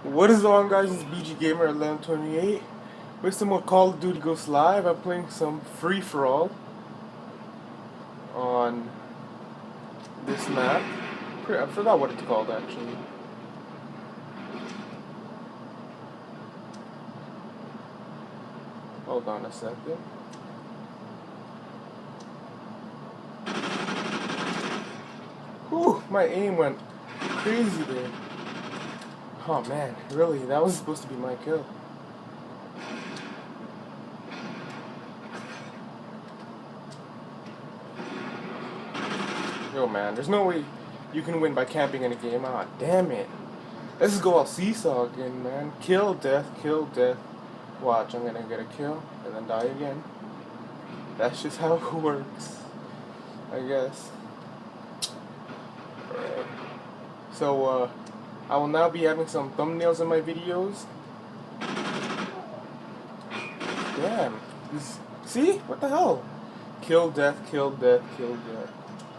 What is on, guys? It's BG Gamer 1128 with some more Call of Duty Ghosts Live. I'm playing some free for all on this map. I forgot what it's called actually. Hold on a second. Whew, my aim went crazy there. Oh man, really? That was supposed to be my kill. Yo man, there's no way you can win by camping in a game. Ah, damn it. Let's just go all seesaw again, man. Kill, death, kill, death. Watch, I'm gonna get a kill and then die again. That's just how it works, I guess. Alright. So, I will now be having some thumbnails in my videos. Damn. See? What the hell? Kill, death, kill, death, kill, death.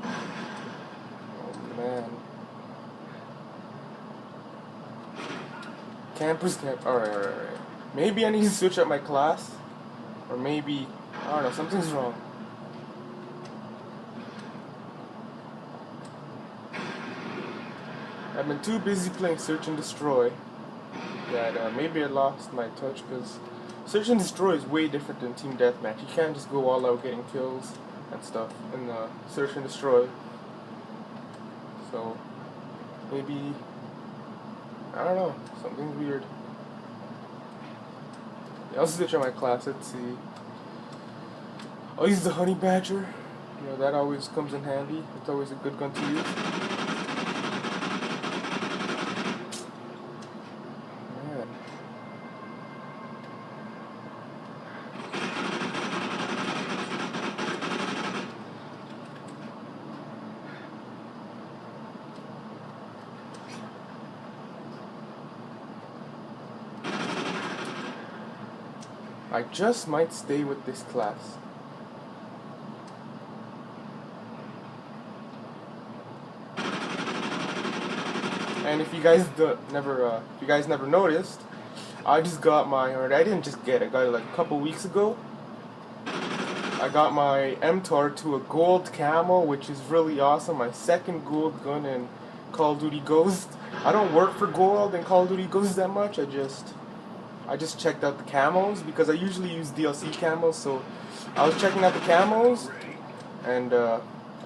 Oh, man. Campers camp. Alright. Maybe I need to switch up my class. Or maybe, I don't know, something's wrong. I've been too busy playing Search and Destroy that maybe I lost my touch, because Search and Destroy is way different than Team Deathmatch. You can't just go all out getting kills and stuff in Search and Destroy. So, maybe, I don't know, something's weird. I'll switch on my class, let's see. I'll use the Honey Badger. You know, that always comes in handy. It's always a good gun to use. Man. I just might stay with this class. And if you guys never noticed, I just got or I didn't just get it, I got it like a couple weeks ago. I got my MTAR to a gold camo, which is really awesome. My second gold gun in Call of Duty Ghost. I don't work for gold in Call of Duty Ghost that much. I just checked out the camos because I usually use DLC camos. So I was checking out the camos, and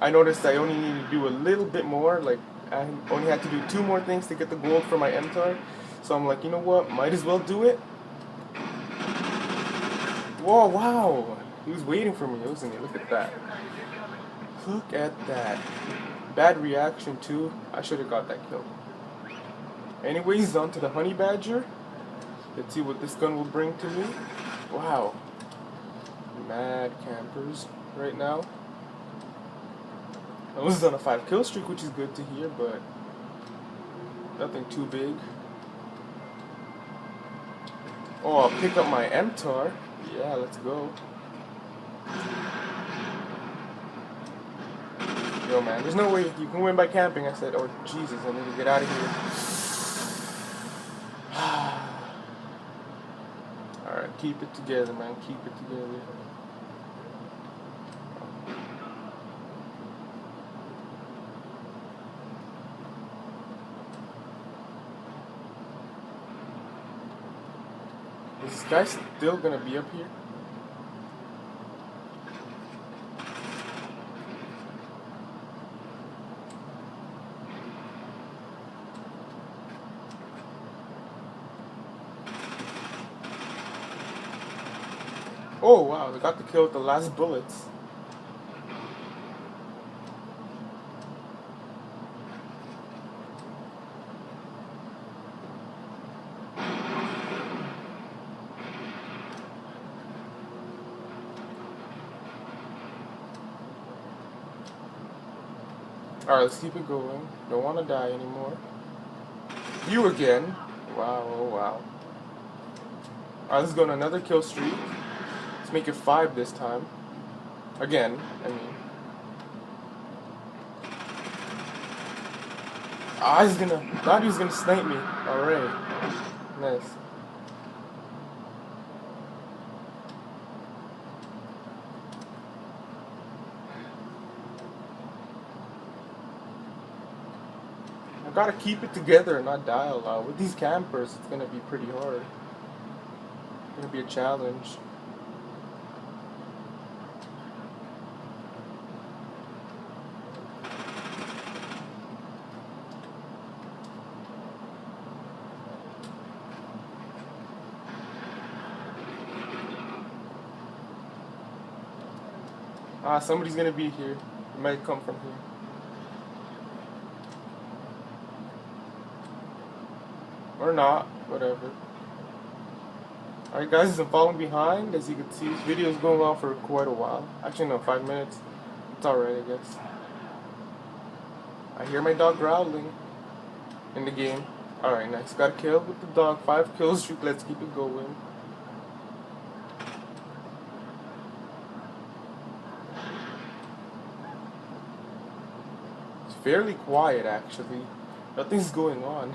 I noticed I only need to do a little bit more. Like I only had to do 2 more things to get the gold for my MTAR. So I'm like, you know what? Might as well do it. Whoa! Wow! He was waiting for me, wasn't he? Look at that. Look at that. Bad reaction too. I should have got that kill. Anyways, on to the Honey Badger. Let's see what this gun will bring to me. Wow. Mad campers right now. I was on a 5 kill streak, which is good to hear, but nothing too big. Oh, I'll pick up my MTAR. Yeah, let's go. Yo, man, there's no way you can win by camping. I said, oh, Jesus, I need to get out of here. Alright, keep it together, man. Keep it together. Is this guy still gonna be up here? Oh wow, they got the kill with the last bullets. Alright, let's keep it going. Don't want to die anymore. You again. Wow, oh wow. Alright, let's go on another kill streak. Let's make it 5 this time. Again, I mean. he's gonna. Thought he was gonna snipe me. Alright. Nice. I gotta keep it together and not die a lot. With these campers, it's gonna be pretty hard. It's gonna be a challenge. Somebody's gonna be here. It might come from here. Or not, whatever. Alright guys, I'm falling behind. As you can see, this video is going on for quite a while. Actually no, 5 minutes. It's alright, I guess. I hear my dog growling in the game. Alright, nice. Got a kill with the dog. 5 kill streak. Let's keep it going. It's fairly quiet actually. Nothing's going on.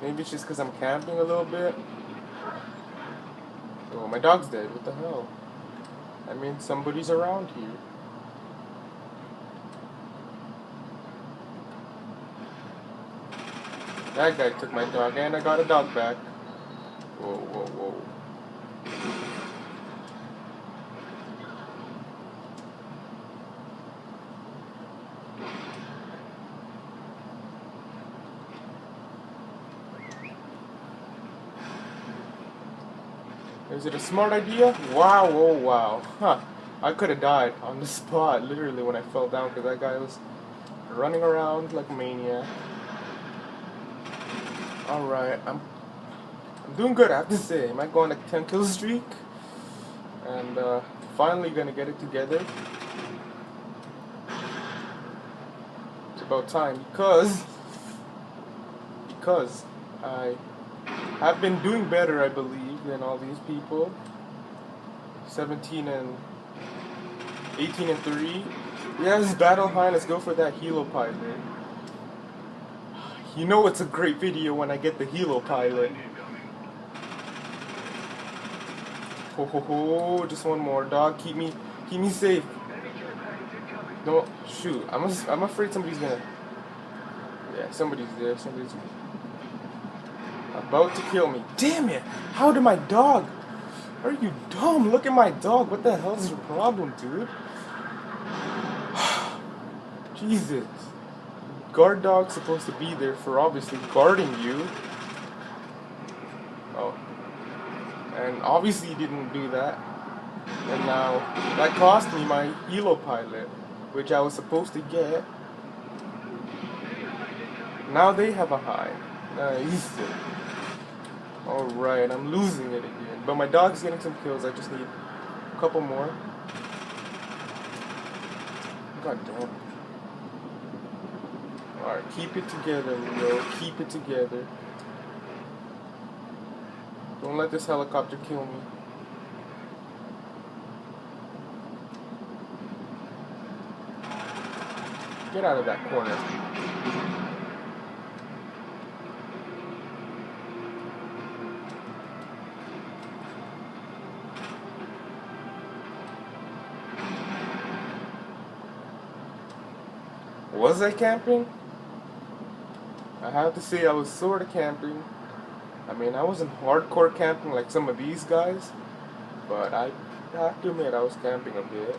Maybe it's just because I'm camping a little bit. Oh, my dog's dead. What the hell? I mean, somebody's around here. That guy took my dog, and I got a dog back. Whoa, whoa, whoa. Is it a smart idea? Wow, oh wow. Huh. I could have died on the spot, literally, when I fell down, because that guy was running around like a maniac. Alright, I'm doing good, I have to say. I might go on a 10 kill streak. And finally gonna get it together. It's about time, because I have been doing better, I believe, than all these people. 17 and 18 and 3. Yes, battle high. Let's go for that helo pilot. You know it's a great video when I get the helo pilot. Ho ho ho! Just one more, dog. Keep me safe. Don't shoot. I'm afraid somebody's gonna. Yeah, somebody's there. Somebody's about to kill me. Damn it! How did my dog? Are you dumb? Look at my dog. What the hell is your problem, dude? Jesus. Guard dog's supposed to be there for obviously guarding you. Oh. And obviously he didn't do that. And now that cost me my helo pilot, which I was supposed to get. Now they have a high. Nice. Alright, I'm losing it again. But my dog's getting some kills. I just need a couple more. God damn. Alright, keep it together, Leo. Keep it together. Don't let this helicopter kill me. Get out of that corner. Was I camping? I have to say I was sort of camping. I mean, I wasn't hardcore camping like some of these guys, but I have to admit I was camping a bit.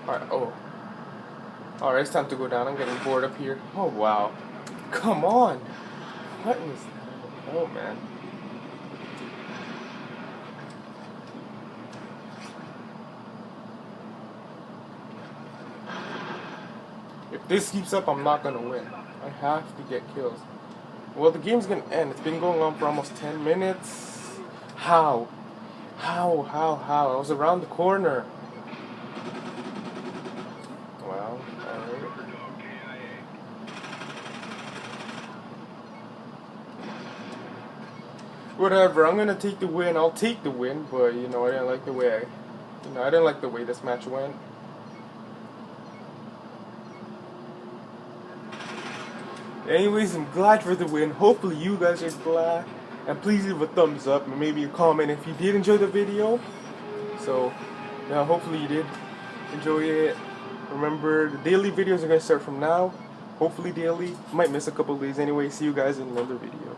Alright, oh. Alright, it's time to go down. I'm getting bored up here. Oh, wow. Come on! What was that? Oh, man. If this keeps up, I'm not gonna win. I have to get kills. Well, the game's gonna end. It's been going on for almost 10 minutes. How? How? I was around the corner. Well, alright. Whatever, I'm gonna take the win. I'll take the win, but you know, I didn't like the way this match went. Anyways, I'm glad for the win. Hopefully you guys are glad. And please leave a thumbs up and maybe a comment if you did enjoy the video. So, yeah, hopefully you did enjoy it. Remember, the daily videos are going to start from now. Hopefully daily. Might miss a couple days anyway. See you guys in another video.